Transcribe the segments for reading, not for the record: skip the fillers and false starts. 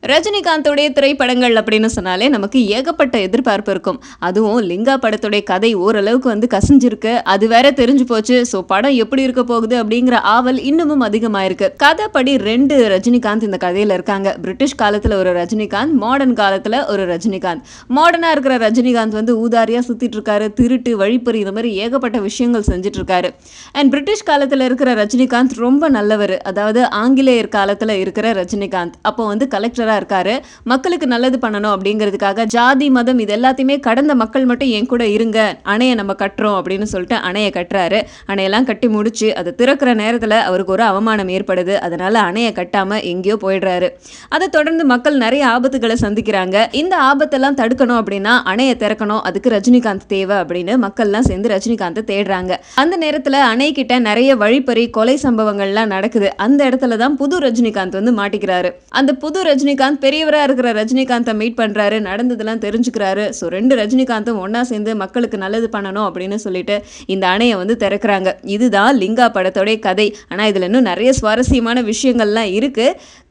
ரஜினிகாந்தோடைய திரைப்படங்கள் அப்படின்னு சொன்னாலே நமக்கு ஏகப்பட்ட எதிர்பார்ப்பு இருக்கும். அதுவும் லிங்கா படத்துடைய கதை ஓரளவுக்கு கசிஞ்சிருக்கு. அது வேற தெரிஞ்சு போச்சு. ஸோ படம் எப்படி இருக்க போகுது அப்படிங்கிற ஆவல் இன்னமும் அதிகமாயிருக்கு. கதைப்படி 2 ரஜினிகாந்த் இந்த கதையில இருக்காங்க. பிரிட்டிஷ் காலத்துல ஒரு ரஜினிகாந்த், மாடர்ன் காலத்துல ஒரு ரஜினிகாந்த். மாடர்னா இருக்கிற ரஜினிகாந்த் ஊதாரியா சுத்திட்டு இருக்காரு, திருட்டு, வழிப்பறி இந்த மாதிரி ஏகப்பட்ட விஷயங்கள் செஞ்சுட்டு இருக்காரு. அண்ட் பிரிட்டிஷ் காலத்துல இருக்கிற ரஜினிகாந்த் ரொம்ப நல்லவர். அதாவது ஆங்கிலேயர் காலத்துல இருக்கிற ரஜினிகாந்த் அப்போ கலெக்டர் இருக்காரு. மக்களுக்கு நல்லது பண்ணணும் அப்படிங்கிறதுக்காக ஜாதி மதம் இது எல்லாத்தையுமே கடந்த மக்கள் மட்டும் என் கூட இருங்க, அணையை நம்ம கட்டுறோம் அப்படின்னு சொல்லிட்டு அணையை கட்டுறாரு. அணையெல்லாம் கட்டி முடிச்சு அதை திறக்கிற நேரத்தில் அவருக்கு ஒரு அவமானம் ஏற்படுது. அதனால அணையை கட்டாம எங்கேயோ போயிடுறாரு. அதை தொடர்ந்து மக்கள் நிறைய ஆபத்துகளை சந்திக்கிறாங்க. இந்த ஆபத்தெல்லாம் தடுக்கணும் அப்படின்னா அணையை திறக்கணும், அதுக்கு ரஜினிகாந்த் தேவை அப்படின்னு மக்கள்லாம் சேர்ந்து ரஜினிகாந்தை தேடுறாங்க. அந்த நேரத்தில் அணை கிட்ட நிறைய வழிப்பறி, கொலை சம்பவங்கள்லாம் நடக்குது. அந்த இடத்துல தான் புது ரஜினிகாந்த் மாட்டிக்கிறாரு. அந்த புது ரஜினிகாந்த் பெரியவரா இருக்கிற ரஜினிகாந்தை மீட் பண்றாரு, நடந்ததெல்லாம் தெரிஞ்சுக்கிறாரு. ஸோ 2 ரஜினிகாந்தும் ஒன்னா சேர்ந்து மக்களுக்கு நல்லது பண்ணணும் அப்படின்னு சொல்லிட்டு இந்த அணையை திறக்கிறாங்க. இதுதான் லிங்கா படத்தோடைய கதை. ஆனா இதுல இன்னும் நிறைய சுவாரஸ்யமான விஷயங்கள்லாம் இருக்கு.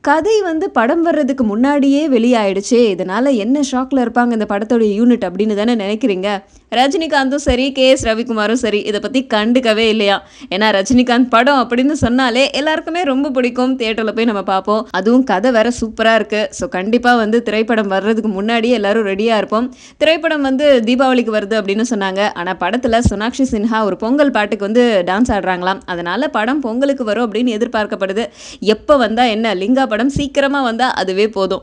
கதை படம் வர்றதுக்கு முன்னாடியே வெளியாயிடுச்சு. இதனால என்ன ஷாக்ல இருப்பாங்க இந்த படத்தோடைய யூனிட் அப்படின்னு தானே நினைக்கிறீங்க. ரஜினிகாந்தும் சரி, KS ரவிக்குமாரும் சரி இதை பத்தி கண்டுக்கவே இல்லையா. ஏன்னா ரஜினிகாந்த் படம் அப்படின்னு சொன்னாலே எல்லாருக்குமே ரொம்ப பிடிக்கும். தியேட்டர்ல போய் நம்ம பார்ப்போம். அதுவும் கதை வேற சூப்பரா இருக்கு. ஸோ கண்டிப்பா திரைப்படம் வர்றதுக்கு முன்னாடியே எல்லாரும் ரெடியா இருப்போம். திரைப்படம் தீபாவளிக்கு வருது அப்படின்னு சொன்னாங்க. ஆனா படத்துல சோனாக்ஷி சின்ஹா ஒரு பொங்கல் பாட்டுக்கு டான்ஸ் ஆடுறாங்களாம். அதனால படம் பொங்கலுக்கு வரும் அப்படின்னு எதிர்பார்க்கப்படுது. எப்ப வந்தா என்ன, லிங்கா படம் சீக்கிரமா வந்தா அதுவே போதும்.